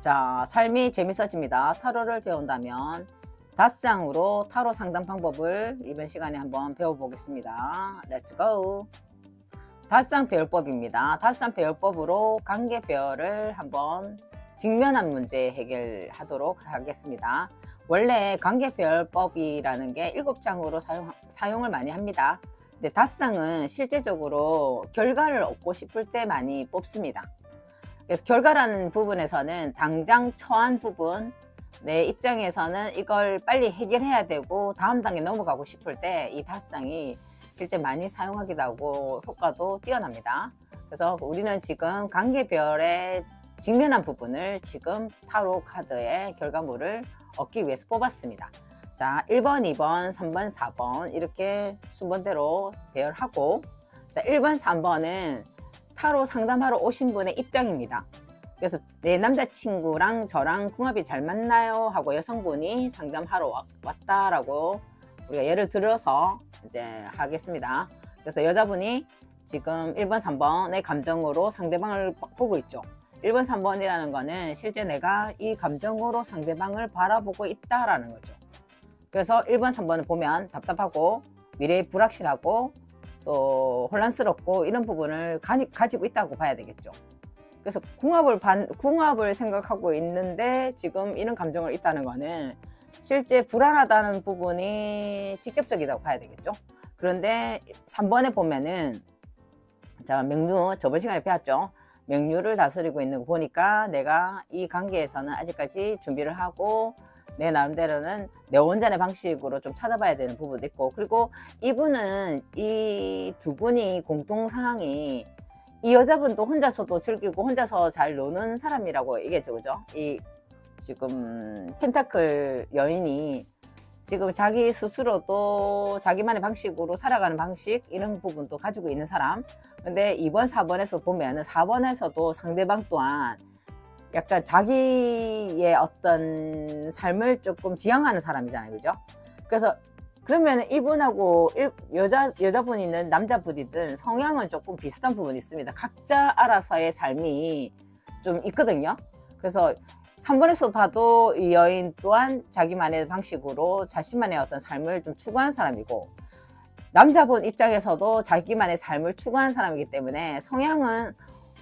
자, 삶이 재밌어집니다. 타로를 배운다면 5장으로 타로 상담 방법을 이번 시간에 한번 배워보겠습니다. 렛츠 고! 5장 배열법입니다. 5장 배열법으로 관계 배열을 한번 직면한 문제 해결하도록 하겠습니다. 원래 관계 배열법이라는 게 7장으로 사용을 많이 합니다. 근데 5장은 실제적으로 결과를 얻고 싶을 때 많이 뽑습니다. 그래서 결과라는 부분에서는 당장 처한 부분, 내 입장에서는 이걸 빨리 해결해야 되고 다음 단계 넘어가고 싶을 때 이 5장이 실제 많이 사용하기도 하고 효과도 뛰어납니다. 그래서 우리는 지금 관계별의 직면한 부분을 지금 타로 카드의 결과물을 얻기 위해서 뽑았습니다. 자, 1번, 2번, 3번, 4번 이렇게 순번대로 배열하고, 자, 1번, 3번은 타로 상담하러 오신 분의 입장입니다. 그래서 내 남자친구랑 저랑 궁합이 잘 맞나요? 하고 여성분이 상담하러 왔다라고 우리가 예를 들어서 이제 하겠습니다. 그래서 여자분이 지금 1번, 3번의 감정으로 상대방을 보고 있죠. 1번, 3번이라는 거는 실제 내가 이 감정으로 상대방을 바라보고 있다라는 거죠. 그래서 1번, 3번을 보면 답답하고 미래에 불확실하고 또 혼란스럽고 이런 부분을 가지고 있다고 봐야 되겠죠. 그래서 궁합을 생각하고 있는데 지금 이런 감정을 있다는 거는 실제 불안하다는 부분이 직접적이라고 봐야 되겠죠. 그런데 3번에 보면은 자, 명류 저번 시간에 배웠죠. 명류를 다스리고 있는 거 보니까 내가 이 관계에서는 아직까지 준비를 하고 내 나름대로는 내 원전의 방식으로 좀 찾아봐야 되는 부분도 있고, 그리고 이분은 이 두 분이 공통 상황이 이 여자분도 혼자서도 즐기고 혼자서 잘 노는 사람이라고 얘기했죠. 그죠? 이 지금 펜타클 여인이 지금 자기 스스로도 자기만의 방식으로 살아가는 방식 이런 부분도 가지고 있는 사람. 근데 2번, 4번에서 보면은 4번에서도 상대방 또한 약간 자기의 어떤 삶을 조금 지향하는 사람이잖아요. 그죠? 그래서 그러면 이분하고 여자분이든 남자분이든 성향은 조금 비슷한 부분이 있습니다. 각자 알아서의 삶이 좀 있거든요. 그래서 3번에서 봐도 이 여인 또한 자기만의 방식으로 자신만의 어떤 삶을 좀 추구하는 사람이고, 남자분 입장에서도 자기만의 삶을 추구하는 사람이기 때문에 성향은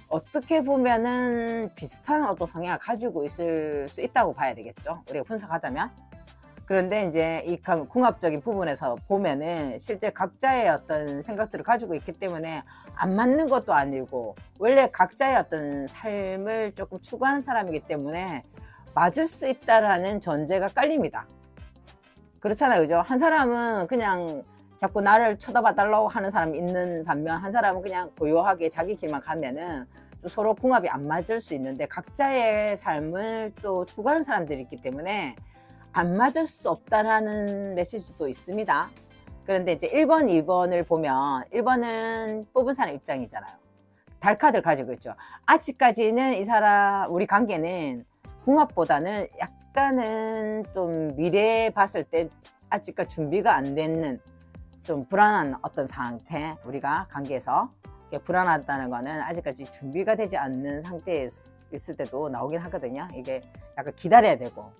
어떻게 보면은 비슷한 어떤 성향을 가지고 있을 수 있다고 봐야 되겠죠. 우리가 분석하자면. 그런데 이제 이 궁합적인 부분에서 보면은 실제 각자의 어떤 생각들을 가지고 있기 때문에 안 맞는 것도 아니고, 원래 각자의 어떤 삶을 조금 추구하는 사람이기 때문에 맞을 수 있다라는 전제가 깔립니다. 그렇잖아요. 그죠? 한 사람은 그냥 자꾸 나를 쳐다봐 달라고 하는 사람이 있는 반면, 한 사람은 그냥 고요하게 자기 길만 가면은 또 서로 궁합이 안 맞을 수 있는데, 각자의 삶을 또 추구하는 사람들이 있기 때문에 안 맞을 수 없다라는 메시지도 있습니다. 그런데 이제 1번, 2번을 보면 1번은 뽑은 사람 입장이잖아요. 달카드를 가지고 있죠. 아직까지는 이 사람, 우리 관계는 궁합보다는 약간은 좀 미래에 봤을 때 아직까지 준비가 안 됐는 좀 불안한 어떤 상태, 우리가 관계에서 불안하다는 거는 아직까지 준비가 되지 않는 상태에 있을 때도 나오긴 하거든요. 이게 약간 기다려야 되고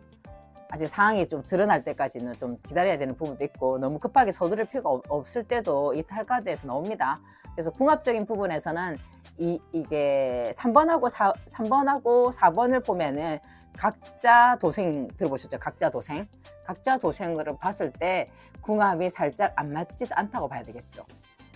아직 상황이 좀 드러날 때까지는 좀 기다려야 되는 부분도 있고, 너무 급하게 서두를 필요가 없을 때도 이 탈카드에서 나옵니다. 그래서 궁합적인 부분에서는 이게 3번하고 4번을 보면은 각자 도생 들어보셨죠? 각자 도생으로 봤을 때 궁합이 살짝 안 맞지도 않다고 봐야 되겠죠.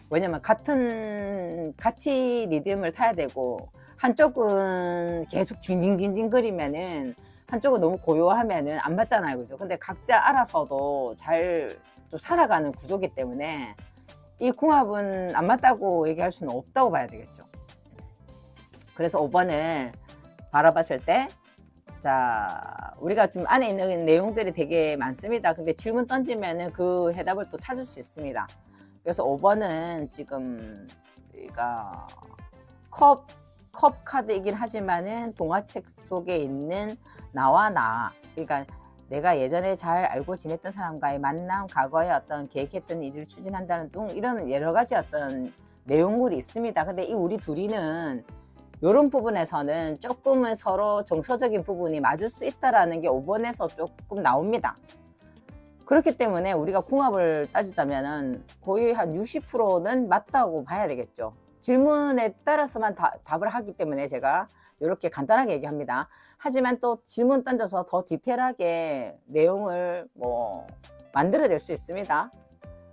왜냐면 같이 리듬을 타야 되고, 한쪽은 계속 징징징징 거리면은 한쪽은 너무 고요하면은 안 맞잖아요. 그죠? 근데 각자 알아서도 잘 좀 살아가는 구조기 때문에 이 궁합은 안 맞다고 얘기할 수는 없다고 봐야 되겠죠. 그래서 5번을 바라봤을 때, 자, 우리가 좀 안에 있는 내용들이 되게 많습니다. 근데 질문 던지면은 그 해답을 또 찾을 수 있습니다. 그래서 5번은 지금 우리가 컵 카드이긴 하지만은 동화책 속에 있는 나와 나, 그러니까 내가 예전에 잘 알고 지냈던 사람과의 만남, 과거에 어떤 계획했던 일을 추진한다는 등 이런 여러 가지 어떤 내용물이 있습니다. 근데 이 우리 둘이는 이런 부분에서는 조금은 서로 정서적인 부분이 맞을 수 있다라는 게 5번에서 조금 나옵니다. 그렇기 때문에 우리가 궁합을 따지자면은 거의 한 60%는 맞다고 봐야 되겠죠. 질문에 따라서만 답을 하기 때문에 제가 이렇게 간단하게 얘기합니다. 하지만 또 질문 던져서 더 디테일하게 내용을 뭐 만들어낼 수 있습니다.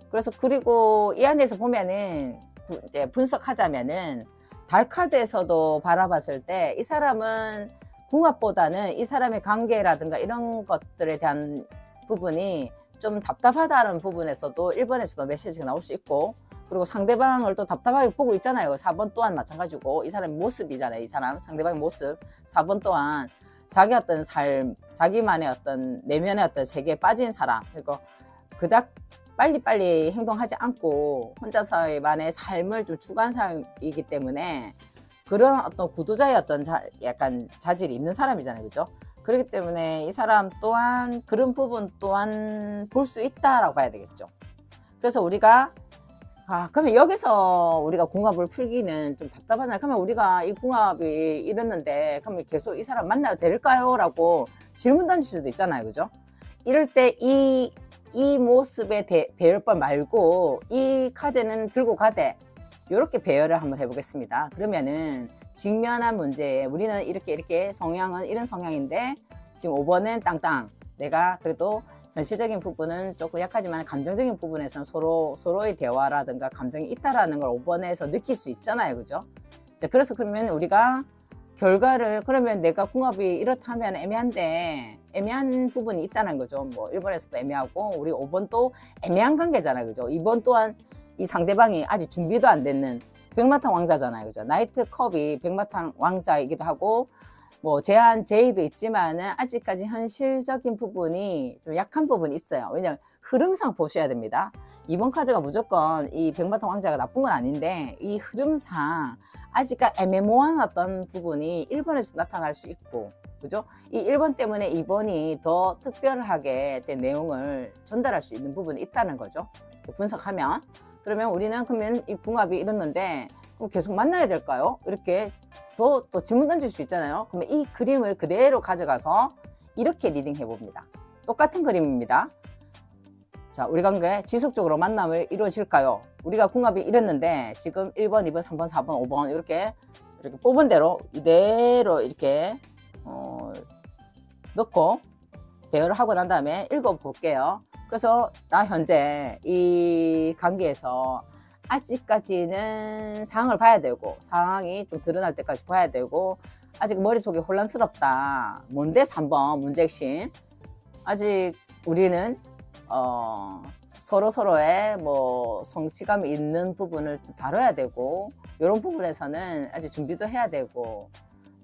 그래서 그리고 이 안에서 보면은 이제 분석하자면은 달 카드에서도 바라봤을 때 이 사람은 궁합보다는 이 사람의 관계라든가 이런 것들에 대한 부분이 좀 답답하다는 부분에서도 1번에서도 메시지가 나올 수 있고, 그리고 상대방을 또 답답하게 보고 있잖아요. 4번 또한 마찬가지고 이 사람의 모습이잖아요. 이 사람 상대방의 모습. 4번 또한 자기 어떤 삶, 자기만의 어떤 내면의 어떤 세계에 빠진 사람, 그리고 그닥 빨리빨리 행동하지 않고 혼자서만의 삶을 좀 추구한 사람이기 때문에 그런 어떤 구도자의 어떤 약간 자질이 있는 사람이잖아요. 그죠? 그렇기 때문에 이 사람 또한 그런 부분 또한 볼 수 있다라고 봐야 되겠죠. 그래서 우리가 그러면 여기서 우리가 궁합을 풀기는 좀 답답하잖아요. 그러면 우리가 이 궁합이 이랬는데 그러면 계속 이 사람 만나도 될까요? 라고 질문 던질 수도 있잖아요. 그죠? 이럴 때 이 모습의 배열법 말고 이 카드는 들고 가되 이렇게 배열을 한번 해보겠습니다. 그러면은 직면한 문제에 우리는 이렇게 성향은 이런 성향인데 지금 5번은 땅땅, 내가 그래도 현실적인 부분은 조금 약하지만 감정적인 부분에서는 서로의 대화라든가 감정이 있다라는 걸 5번에서 느낄 수 있잖아요. 그죠? 자, 그래서 그러면 우리가 결과를, 그러면 내가 궁합이 이렇다면 애매한 부분이 있다는 거죠. 뭐 1번에서도 애매하고 우리 5번도 애매한 관계잖아요. 그죠? 2번 또한 이 상대방이 아직 준비도 안 됐는 백마탄 왕자잖아요. 그죠? 나이트 컵이 백마탄 왕자이기도 하고 뭐 제의도 있지만은 아직까지 현실적인 부분이 좀 약한 부분이 있어요. 왜냐면 흐름상 보셔야 됩니다. 이번 카드가 무조건 이 백마탄 왕자가 나쁜 건 아닌데 이 흐름상 아직까지 애매모호한 어떤 부분이 1번에서 나타날 수 있고, 그죠? 이 1번 때문에 2번이 더 특별하게 된 내용을 전달할 수 있는 부분이 있다는 거죠. 분석하면. 그러면 우리는 그러면 이 궁합이 이랬는데 그럼 계속 만나야 될까요? 이렇게 또 질문 던질 수 있잖아요. 그러면 이 그림을 그대로 가져가서 이렇게 리딩 해봅니다. 똑같은 그림입니다. 자, 우리 관계 지속적으로 만남이 이루어질까요? 우리가 궁합이 이랬는데 지금 1번, 2번, 3번, 4번, 5번 이렇게 뽑은 대로 이대로 이렇게 넣고 배열을 하고 난 다음에 읽어볼게요. 그래서 나 현재 이 관계에서 아직까지는 상황을 봐야 되고 상황이 좀 드러날 때까지 봐야 되고 아직 머릿속이 혼란스럽다. 뭔데 3번 문제 핵심. 아직 우리는 서로의 뭐 성취감이 있는 부분을 다뤄야 되고 이런 부분에서는 아직 준비도 해야 되고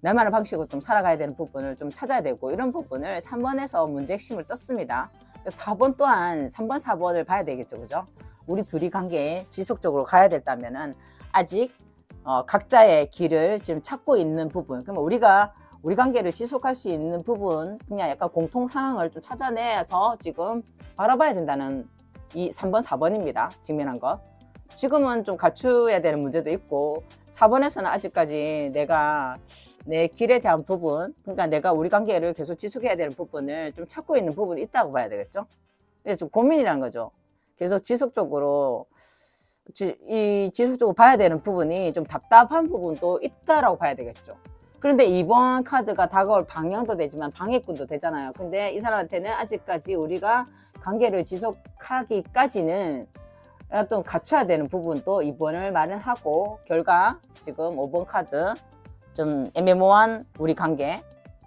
나만의 방식으로 좀 살아가야 되는 부분을 좀 찾아야 되고 이런 부분을 3번에서 문제 핵심을 떴습니다. 4번 또한 3번, 4번을 봐야 되겠죠. 그죠? 우리 둘이 관계에 지속적으로 가야 됐다면은 아직 각자의 길을 지금 찾고 있는 부분, 그러면 우리 관계를 지속할 수 있는 부분, 그냥 약간 공통 상황을 좀 찾아내서 지금 바라봐야 된다는 이 3번, 4번입니다. 직면한 것. 지금은 좀 갖춰야 되는 문제도 있고 4번에서는 아직까지 내가 내 길에 대한 부분, 그러니까 내가 우리 관계를 계속 지속해야 되는 부분을 좀 찾고 있는 부분이 있다고 봐야 되겠죠. 근데 좀 고민이라는 거죠. 계속 지속적으로 봐야 되는 부분이 좀 답답한 부분도 있다라고 봐야 되겠죠. 그런데 이번 카드가 다가올 방향도 되지만 방해꾼도 되잖아요. 근데 이 사람한테는 아직까지 우리가 관계를 지속하기까지는 또 갖춰야 되는 부분도 2번을 마련하고, 결과 지금 5번 카드 좀 애매모호한 우리 관계,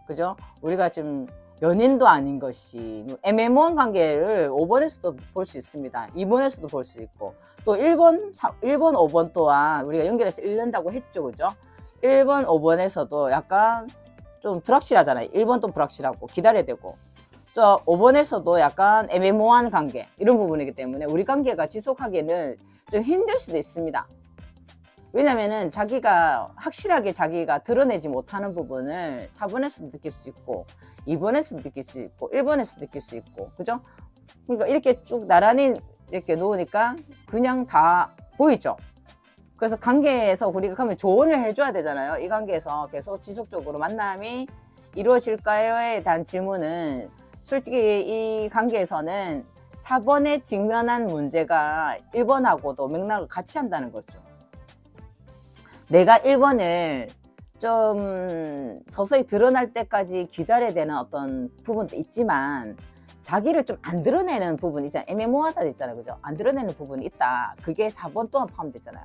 그죠? 우리가 좀 연인도 아닌 것이 애매모호한 관계를 5번에서도 볼 수 있습니다. 2번에서도 볼 수 있고, 또 1번, 5번 또한 우리가 연결해서 읽는다고 했죠. 그죠? 1번, 5번에서도 약간 좀 불확실하잖아요. 1번도 불확실하고 기다려야 되고, 저 5번에서도 약간 애매모호한 관계, 이런 부분이기 때문에 우리 관계가 지속하기에는 좀 힘들 수도 있습니다. 왜냐면은 자기가 확실하게 자기가 드러내지 못하는 부분을 4번에서도 느낄 수 있고 2번에서도 느낄 수 있고 1번에서도 느낄 수 있고, 그죠? 그러니까 이렇게 쭉 나란히 이렇게 놓으니까 그냥 다 보이죠. 그래서 관계에서 우리가 그러면 조언을 해줘야 되잖아요. 이 관계에서 계속 지속적으로 만남이 이루어질까요에 대한 질문은 솔직히 이 관계에서는 4번에 직면한 문제가 1번하고도 맥락을 같이 한다는 거죠. 내가 1번을 좀 서서히 드러날 때까지 기다려야 되는 어떤 부분도 있지만 자기를 좀 안 드러내는 부분이 있잖아요. 애매모호하다 있잖아요. 그죠? 안 드러내는 부분이 있다. 그게 4번 또한 포함되잖아요.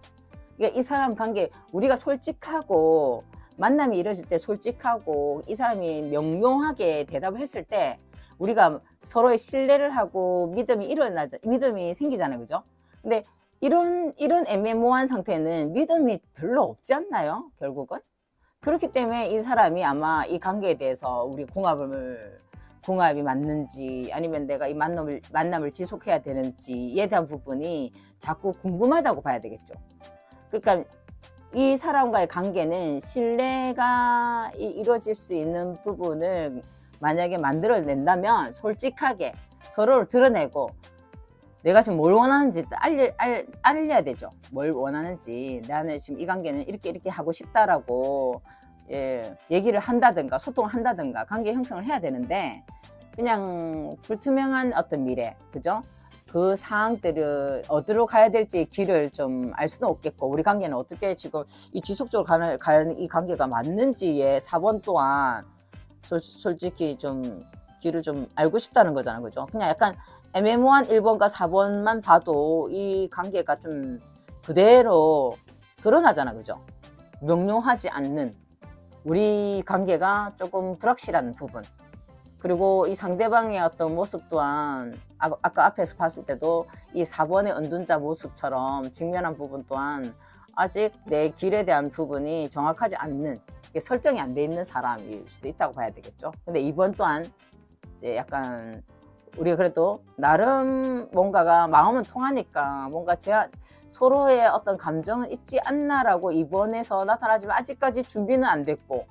그러니까 이 사람 관계, 우리가 솔직하고 만남이 이루어질 때 솔직하고 이 사람이 명료하게 대답을 했을 때 우리가 서로의 신뢰를 하고 믿음이 생기잖아요. 그죠? 근데 이런 애매모호한 상태는 믿음이 별로 없지 않나요? 결국은? 그렇기 때문에 이 사람이 아마 이 관계에 대해서 우리 궁합이 맞는지 아니면 내가 이 만남을 지속해야 되는지에 대한 부분이 자꾸 궁금하다고 봐야 되겠죠. 그러니까 이 사람과의 관계는 신뢰가 이루어질 수 있는 부분을 만약에 만들어낸다면 솔직하게 서로를 드러내고 내가 지금 뭘 원하는지 알려야 되죠. 뭘 원하는지, 나는 지금 이 관계는 이렇게 하고 싶다라고 얘기를 한다든가 소통을 한다든가 관계 형성을 해야 되는데 그냥 불투명한 어떤 미래, 그죠? 그 사항들을 어디로 가야 될지 길을 좀 알 수는 없겠고 우리 관계는 어떻게 지금 이 지속적으로 가는 이 관계가 맞는지에 4번 또한 솔직히 좀 길을 좀 알고 싶다는 거잖아요. 그죠? 그냥 약간 애매모호한 1번과 4번만 봐도 이 관계가 좀 그대로 드러나잖아. 그죠? 명료하지 않는 우리 관계가 조금 불확실한 부분, 그리고 이 상대방의 어떤 모습 또한 아까 앞에서 봤을 때도 이 4번의 은둔자 모습처럼 직면한 부분 또한 아직 내 길에 대한 부분이 정확하지 않는, 설정이 안 돼 있는 사람일 수도 있다고 봐야 되겠죠. 근데 2번 또한 이제 약간 우리가 그래도 나름 뭔가가 마음은 통하니까 뭔가 서로의 어떤 감정은 있지 않나라고 2번에서 나타나지만 아직까지 준비는 안 됐고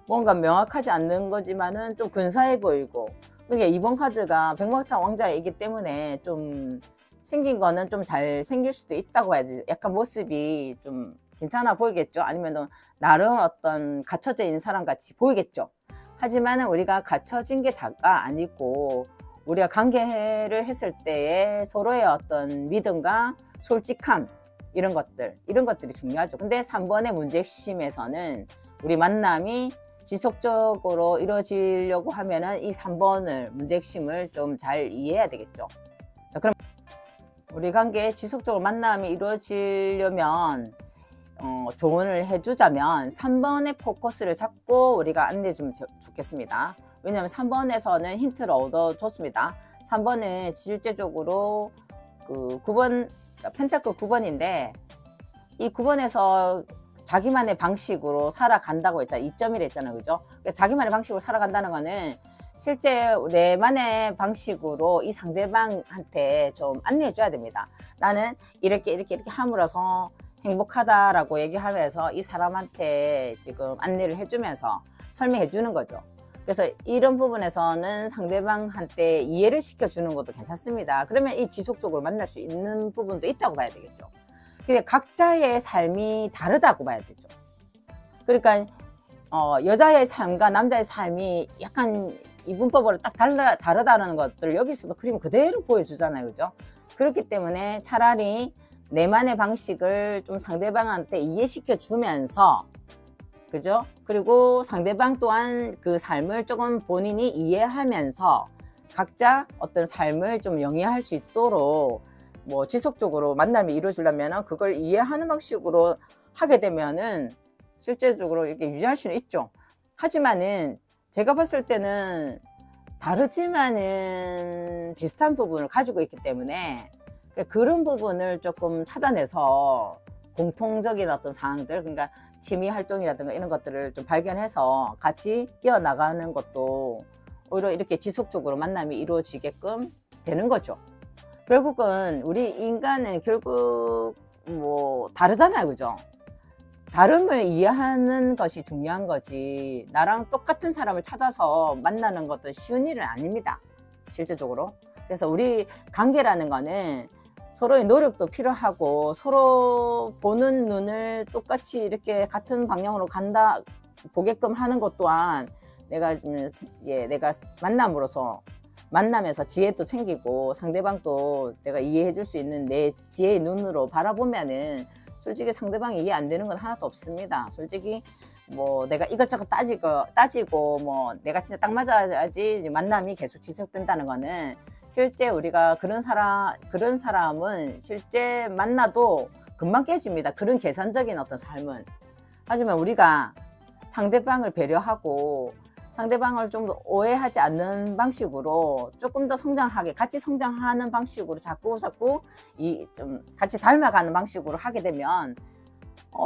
뭔가 명확하지 않는 거지만은 좀 근사해 보이고, 그게 2번 카드가 백마탄 왕자이기 때문에 좀 생긴 거는 좀 잘 생길 수도 있다고 해야 되죠. 약간 모습이 좀 괜찮아 보이겠죠. 아니면 나름 어떤 갖춰져 있는 사람 같이 보이겠죠. 하지만은 우리가 갖춰진 게 다가 아니고 우리가 관계를 했을 때의 서로의 어떤 믿음과 솔직함, 이런 것들이 중요하죠. 근데 3번의 문제 핵심에서는 우리 만남이 지속적으로 이루어지려고 하면은 이 3번을 문제 핵심을 좀 잘 이해해야 되겠죠. 자, 그럼 우리 관계에 지속적으로 만남이 이루어지려면 조언을 해주자면 3번의 포커스를 잡고 우리가 안내해 주면 좋겠습니다. 왜냐하면 3번에서는 힌트를 얻어줬습니다. 3번은 실제적으로 그 9번, 펜타클 9번인데 이 9번에서 자기만의 방식으로 살아간다고 했잖아요. 2.1 했잖아요. 그죠? 그러니까 자기만의 방식으로 살아간다는 거는 실제 내만의 방식으로 이 상대방한테 좀 안내해 줘야 됩니다. 나는 이렇게 함으로써 행복하다라고 얘기하면서 이 사람한테 지금 안내를 해주면서 설명해 주는 거죠. 그래서 이런 부분에서는 상대방한테 이해를 시켜주는 것도 괜찮습니다. 그러면 이 지속적으로 만날 수 있는 부분도 있다고 봐야 되겠죠. 근데 각자의 삶이 다르다고 봐야 되죠. 그러니까 여자의 삶과 남자의 삶이 약간 이분법으로 딱 다르다는 것들을 여기서도 그림 그대로 보여주잖아요. 그죠? 그렇기 때문에 차라리 내만의 방식을 좀 상대방한테 이해시켜 주면서, 그죠? 그리고 상대방 또한 그 삶을 조금 본인이 이해하면서 각자 어떤 삶을 좀 영위할 수 있도록 뭐 지속적으로 만남이 이루어지려면 그걸 이해하는 방식으로 하게 되면은 실제적으로 이렇게 유지할 수는 있죠. 하지만은 제가 봤을 때는 다르지만은 비슷한 부분을 가지고 있기 때문에 그런 부분을 조금 찾아내서 공통적인 어떤 사항들, 그러니까 취미 활동이라든가 이런 것들을 좀 발견해서 같이 이어나가는 것도 오히려 이렇게 지속적으로 만남이 이루어지게끔 되는 거죠. 결국은 우리 인간은 결국 뭐 다르잖아요. 그죠? 다름을 이해하는 것이 중요한 거지 나랑 똑같은 사람을 찾아서 만나는 것도 쉬운 일은 아닙니다. 실제적으로. 그래서 우리 관계라는 거는 서로의 노력도 필요하고 서로 보는 눈을 똑같이 이렇게 같은 방향으로 간다 보게끔 하는 것 또한 내가 만남에서 지혜도 챙기고 상대방도 내가 이해해 줄 수 있는 내 지혜의 눈으로 바라보면은 솔직히 상대방이 이해 안 되는 건 하나도 없습니다. 솔직히 뭐 내가 이것저것 따지고 뭐 내가 진짜 딱 맞아야지 만남이 계속 지속된다는 거는 실제 우리가 그런 사람은 실제 만나도 금방 깨집니다. 그런 계산적인 어떤 삶은. 하지만 우리가 상대방을 배려하고 상대방을 좀 더 오해하지 않는 방식으로 조금 더 성장하게 같이 성장하는 방식으로 자꾸 좀 같이 닮아가는 방식으로 하게 되면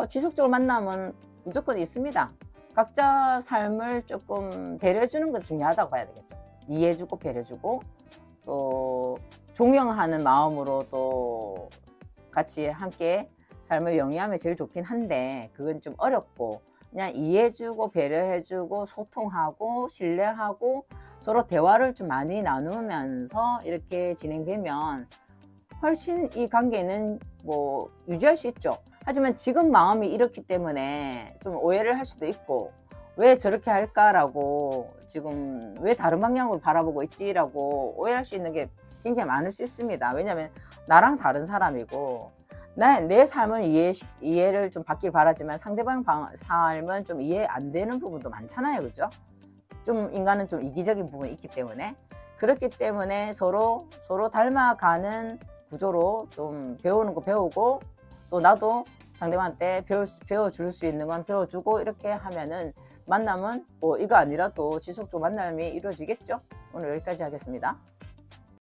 지속적으로 만남은 무조건 있습니다. 각자 삶을 조금 배려해주는 건 중요하다고 봐야 되겠죠. 이해해주고 배려주고 또 존경하는 마음으로 또 같이 함께 삶을 영위하면 제일 좋긴 한데 그건 좀 어렵고 그냥 이해해주고 배려해주고 소통하고 신뢰하고 서로 대화를 좀 많이 나누면서 이렇게 진행되면 훨씬 이 관계는 뭐 유지할 수 있죠. 하지만 지금 마음이 이렇기 때문에 좀 오해를 할 수도 있고 왜 저렇게 할까라고 지금 왜 다른 방향으로 바라보고 있지라고 오해할 수 있는 게 굉장히 많을 수 있습니다. 왜냐하면 나랑 다른 사람이고 내 삶은 이해를 좀 받길 바라지만 상대방 삶은 좀 이해 안 되는 부분도 많잖아요. 그죠? 좀 인간은 좀 이기적인 부분이 있기 때문에 그렇기 때문에 서로 닮아가는 구조로 좀 배우는 거 배우고 또 나도 상대방한테 배워줄 수 있는 건 배워주고 이렇게 하면은 만남은 뭐 이거 아니라도 지속적으로 만남이 이루어지겠죠. 오늘 여기까지 하겠습니다.